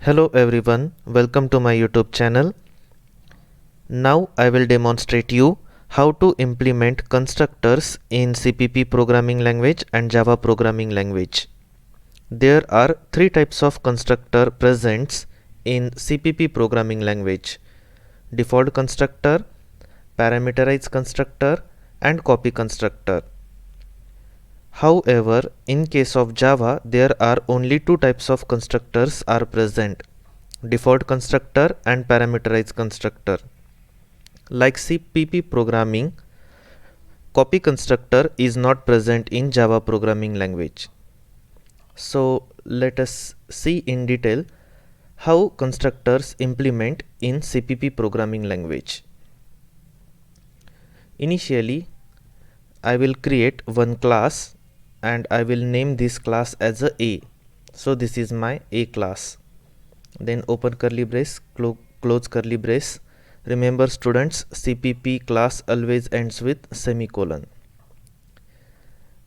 Hello everyone, welcome to my YouTube channel. Now I will demonstrate you how to implement constructors in CPP programming language and Java programming language. There are three types of constructor presents in CPP programming language: default constructor, parameterized constructor, and copy constructor. However, in case of Java, there are only two types of constructors are present: default constructor and parameterized constructor. Like CPP programming, copy constructor is not present in Java programming language. So let us see in detail how constructors implement in CPP programming language. Initially, I will create one class and I will name this class as A. So this is my A class. Then open curly brace, close curly brace. Remember students, CPP class always ends with semicolon.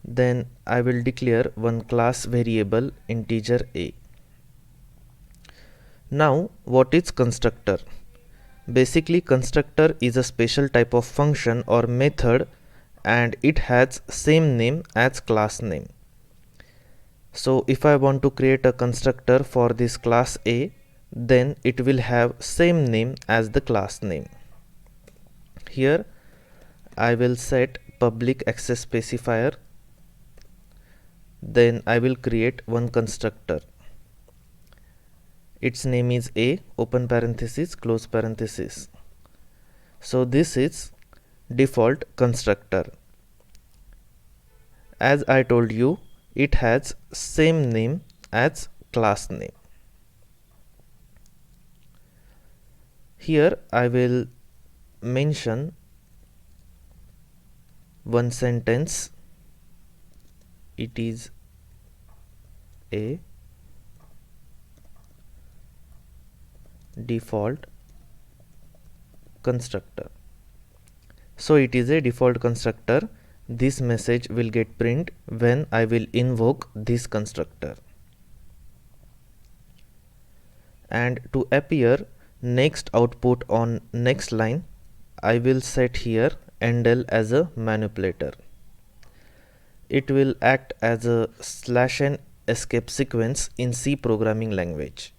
Then I will declare one class variable integer A. Now what is constructor? Basically, constructor is a special type of function or method and it has same name as class name. So if I want to create a constructor for this class A, then it will have same name as the class name. Here I will set public access specifier. Then I will create one constructor. Its name is A, open parenthesis, close parenthesis. So this is default constructor. As I told you, it has same name as class name. Here I will mention one sentence. It is a default constructor. So it is a default constructor. This message will get print when I will invoke this constructor. And to appear next output on next line, I will set here endl as a manipulator. It will act as a /n escape sequence in C programming language.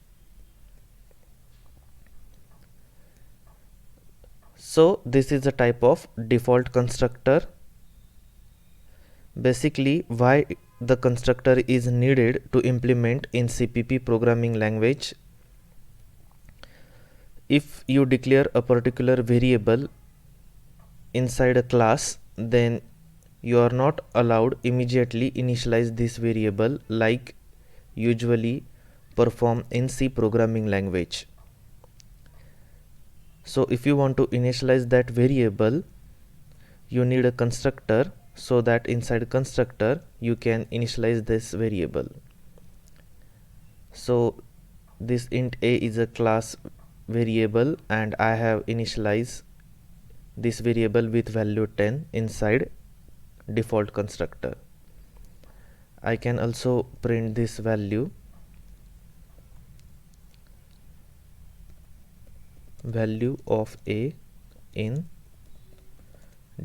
So this is a type of default constructor. Basically, why the constructor is needed to implement in CPP programming language. If you declare a particular variable inside a class, then you are not allowed immediately initialize this variable like usually perform in C programming language. So if you want to initialize that variable, you need a constructor so that inside constructor you can initialize this variable. So this int a is a class variable and I have initialized this variable with value 10 inside default constructor. I can also print this value of a in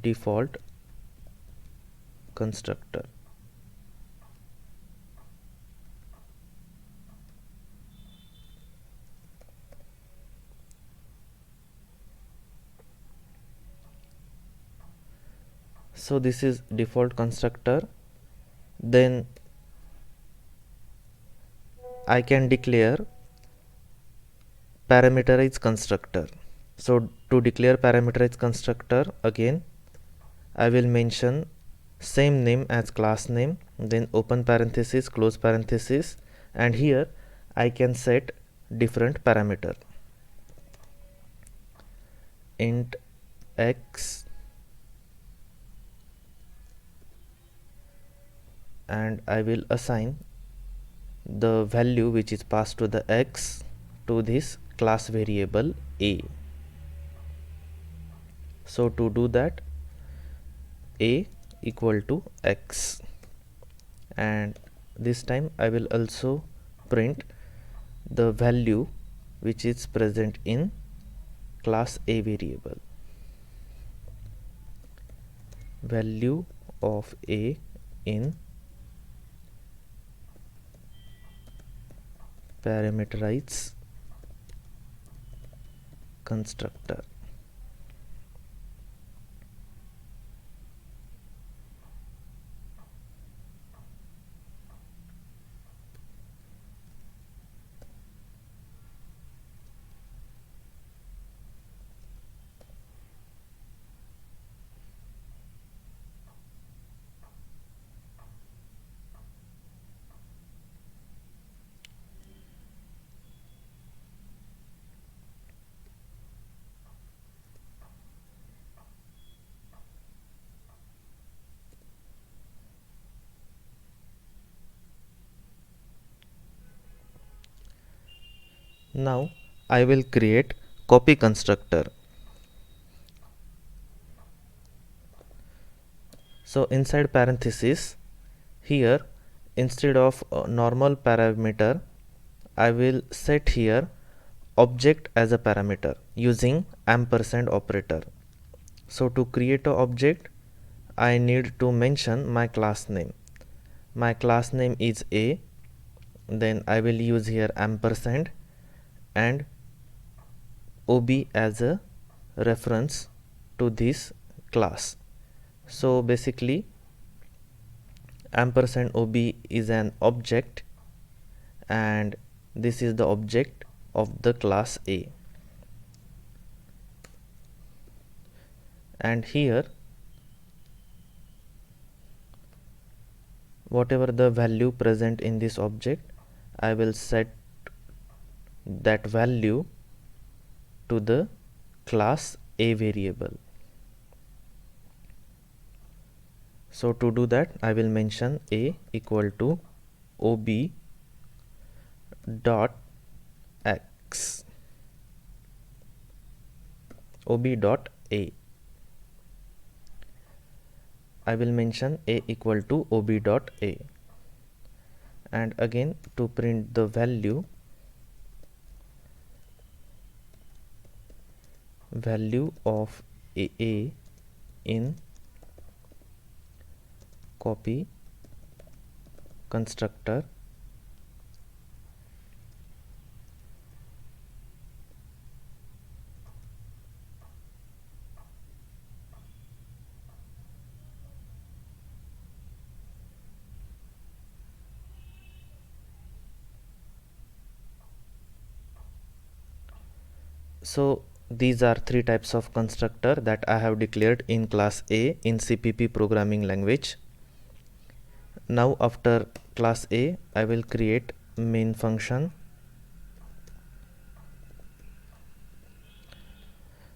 default constructor. So this is default constructor. Then I can declare parameterized constructor. So to declare parameterized constructor, again I will mention same name as class name, then open parenthesis, close parenthesis, and here I can set different parameter. Int x and I will assign the value which is passed to the x to this class variable a. So to do that, a equal to x, and this time I will also print the value which is present in class A variable. Value of A in parameterize constructor. Now I will create copy constructor. So inside parenthesis, here instead of normal parameter, I will set here object as a parameter using ampersand operator. So to create a object, I need to mention my class name. My class name is A, then I will use here ampersand and OB as a reference to this class. So basically ampersand OB is an object and this is the object of the class A. And here whatever the value present in this object, I will set that value to the class A variable. So to do that, I will mention A equal to OB dot X, OB dot A. I will mention A equal to OB dot A, and again to print the value of A in copy constructor. So these are three types of constructor that I have declared in class A in CPP programming language. Now after class A, I will create main function.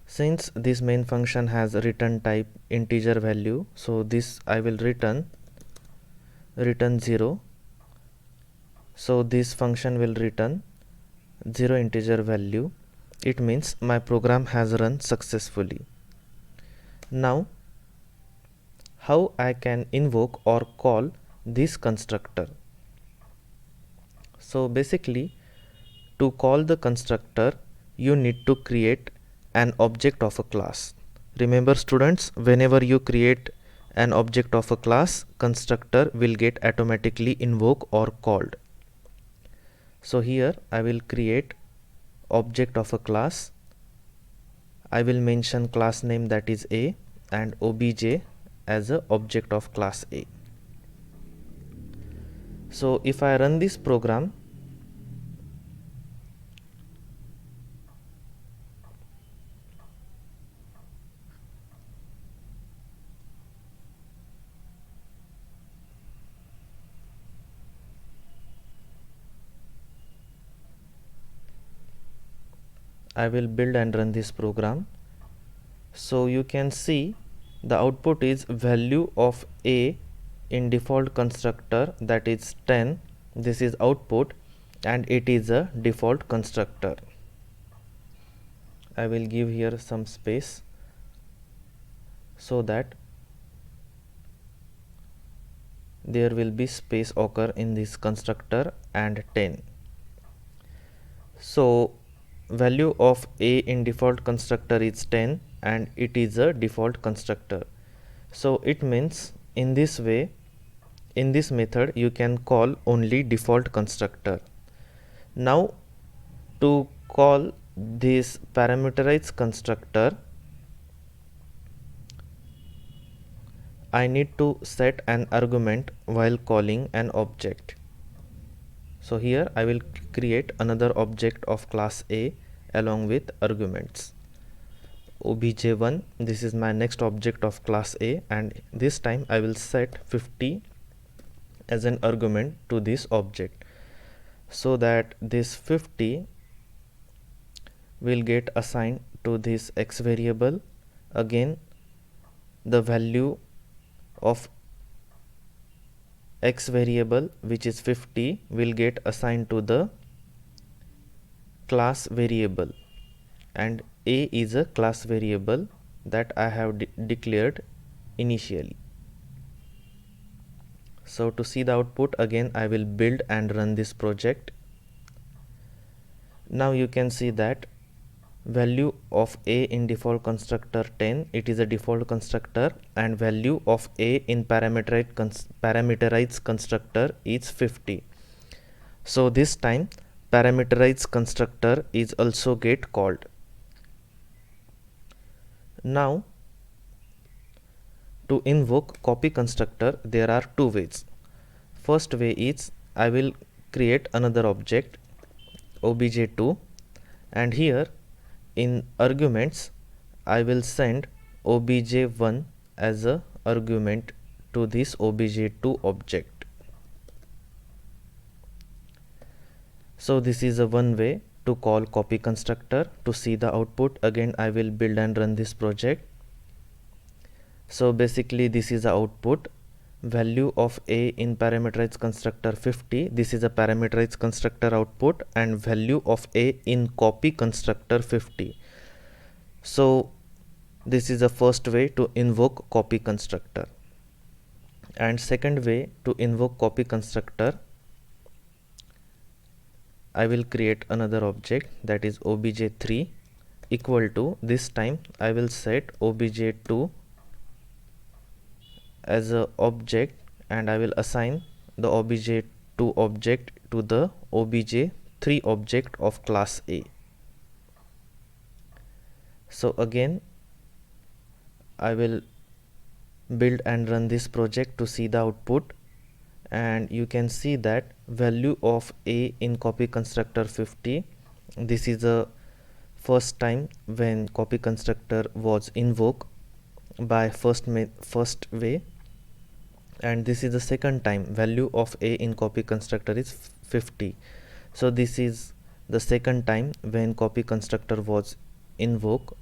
Since this main function has return type integer value, so this I will return 0. So this function will return 0 integer value. It means my program has run successfully. Now how I can invoke or call this constructor? So basically, to call the constructor, you need to create an object of a class. Remember students, whenever you create an object of a class, constructor will get automatically invoked or called. So here I will create object of a class. I will mention class name, that is A, and obj as a object of class A. So if I run this program, I will build and run this program. So you can see the output is value of A in default constructor, that is 10. This is output and it is a default constructor. I will give here some space so that there will be space occur in this constructor and 10. So value of a in default constructor is 10 and it is a default constructor. So it means in this way, in this method you can call only default constructor. Now to call this parameterized constructor, I need to set an argument while calling an object. So here I will create another object of class A along with arguments. obj1, this is my next object of class A, and this time I will set 50 as an argument to this object, so that this 50 will get assigned to this x variable. Again, the value of x variable, which is 50, will get assigned to the class variable, and a is a class variable that I have declared initially. So to see the output, again I will build and run this project. Now you can see that value of a in default constructor 10, it is a default constructor, and value of a in parameterized constructor is 50. So this time parameterized constructor is also get called. Now to invoke copy constructor, there are two ways. First way is I will create another object obj2, and here in arguments I will send obj1 as a argument to this obj2 object. So this is a one way to call copy constructor. To see the output, again I will build and run this project. So basically this is the output. Value of a in parameterized constructor 50, this is a parameterized constructor output, and value of a in copy constructor 50. So this is the first way to invoke copy constructor. And second way to invoke copy constructor, I will create another object, that is obj3 equal to, this time I will set obj2 as a object, and I will assign the obj2 object to the obj3 object of class A. So again I will build and run this project to see the output, and you can see that value of a in copy constructor 50, this is the first time when copy constructor was invoked by first way, and this is the second time value of a in copy constructor is 50. So this is the second time when copy constructor was invoked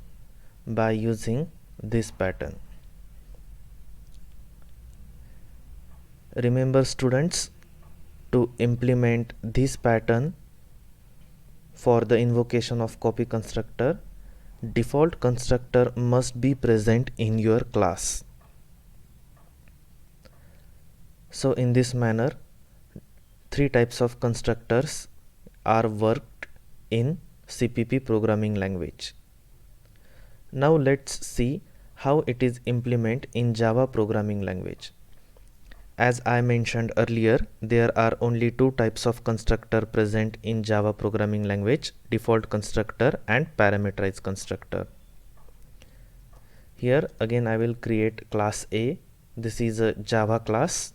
by using this pattern. Remember students, to implement this pattern for the invocation of copy constructor, default constructor must be present in your class. So in this manner, three types of constructors are worked in CPP programming language. Now let's see how it is implemented in Java programming language. As I mentioned earlier, there are only two types of constructor present in Java programming language: default constructor and parameterized constructor. Here again I will create class A. This is a Java class.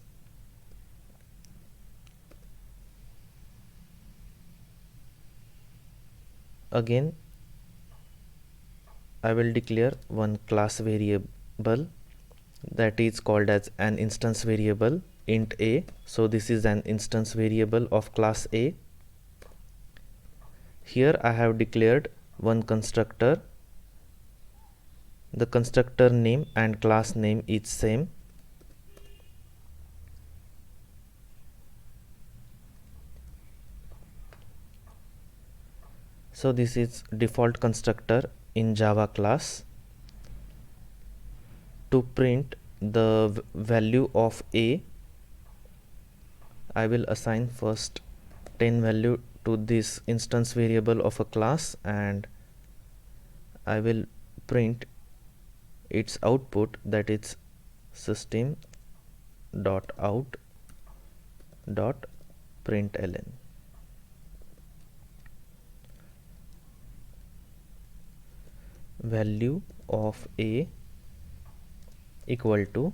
Again I will declare one class variable that is called as an instance variable int a. So this is an instance variable of class A. Here I have declared one constructor. The constructor name and class name is same. So this is default constructor in Java class. To print the value of a, I will assign first 10 value to this instance variable of a class, and I will print its output, that is system dot out dot println. Value of a equal to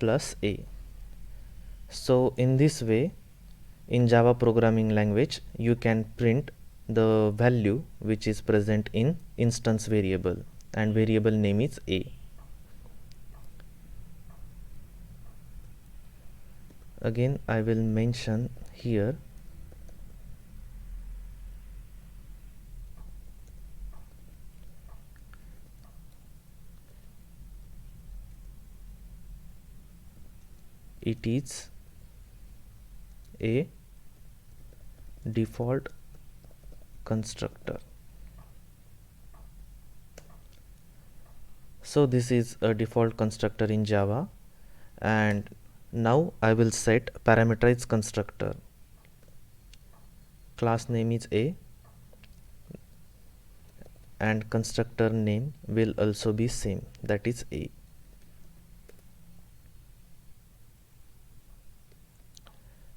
plus a. So in this way, in Java programming language, you can print the value which is present in instance variable, and variable name is a. Again, I will mention here it is a default constructor. So this is a default constructor in Java, and now I will set parameterized constructor. Class name is a, and constructor name will also be same, that is a.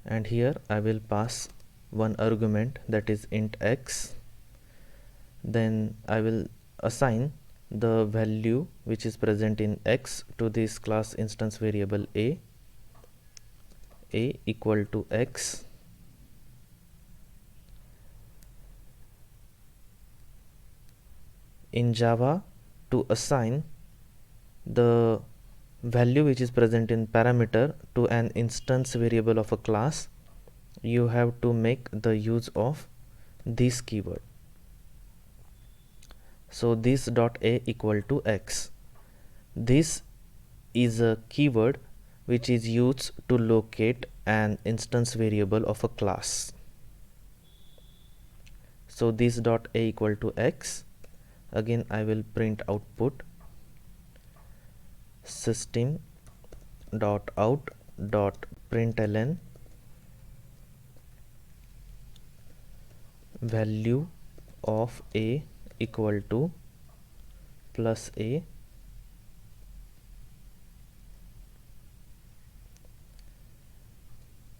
And here I will pass one argument, that is int x. Then I will assign the value which is present in x to this class instance variable a equal to x. In Java, to assign the value which is present in parameter to an instance variable of a class, you have to make the use of this keyword. So this dot a equal to x. This is a keyword which is used to locate an instance variable of a class. So this dot a equal to x. Again I will print output system dot out dot println value of a equal to plus a.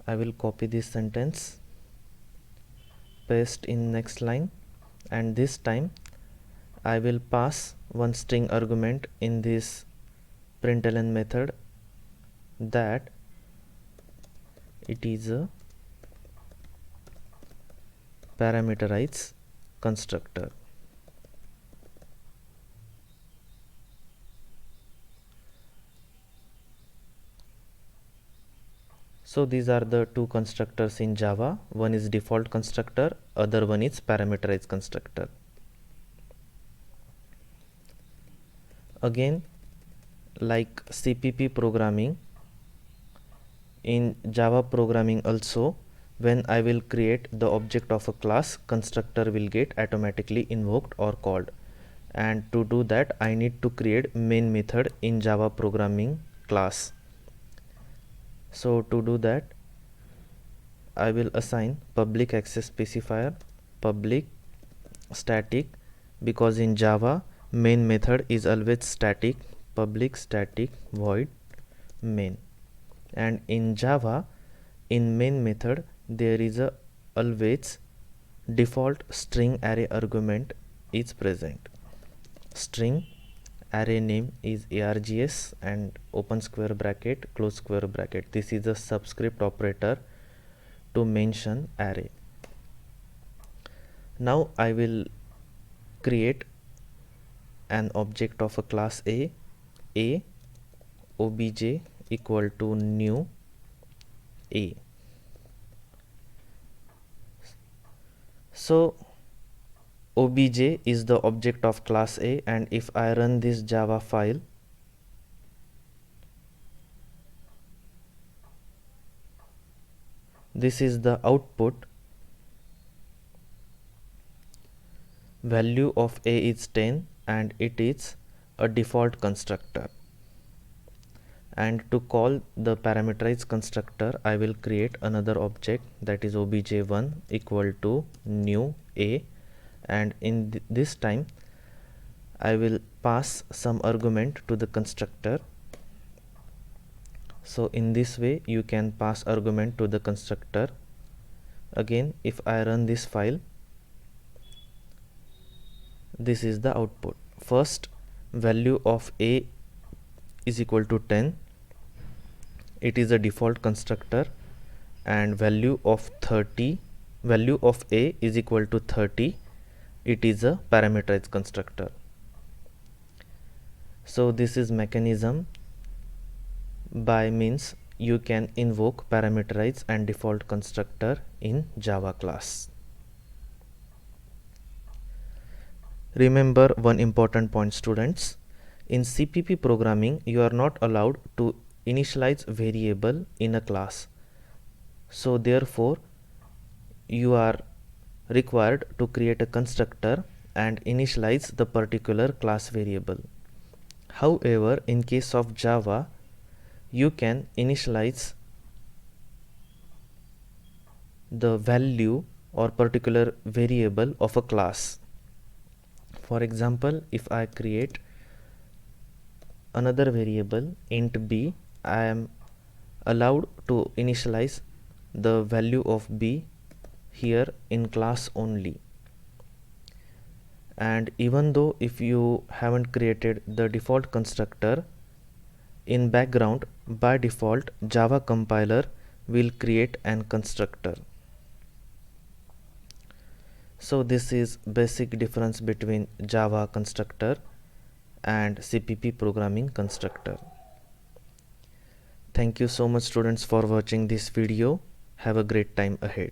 I will copy this sentence, paste in next line, and this time I will pass one string argument in this println method, that it is a parameterized constructor. So these are the two constructors in Java. One is default constructor, other one is parameterized constructor. Again, like CPP programming, in Java programming also, when I will create the object of a class, constructor will get automatically invoked or called. And to do that, I need to create main method in Java programming class. So to do that, I will assign public access specifier public static, because in Java main method is always static, public static void main. And in Java, in main method there is a always default string array argument is present. String array name is args and open square bracket close square bracket. This is a subscript operator to mention array. Now I will create an object of a class a obj equal to new a. So obj is the object of class a, and if I run this Java file, this is the output. Value of a is 10 and it is a default constructor. And to call the parameterized constructor, I will create another object, that is obj1 equal to new a, and in this time I will pass some argument to the constructor. So in this way you can pass argument to the constructor. Again, if I run this file, this is the output. First, value of a is equal to 10, it is a default constructor, and value of a is equal to 30, it is a parameterized constructor. So this is mechanism by means you can invoke parameterize and default constructor in Java class. Remember one important point, students. In CPP programming, you are not allowed to initialize variable in a class. So therefore, you are required to create a constructor and initialize the particular class variable. However, in case of Java, you can initialize the value or particular variable of a class. For example, if I create another variable int b, I am allowed to initialize the value of b here in class only. And even though if you haven't created the default constructor, in background by default Java compiler will create an constructor. So this is basic difference between Java constructor and CPP programming constructor. Thank you so much, students, for watching this video. Have a great time ahead.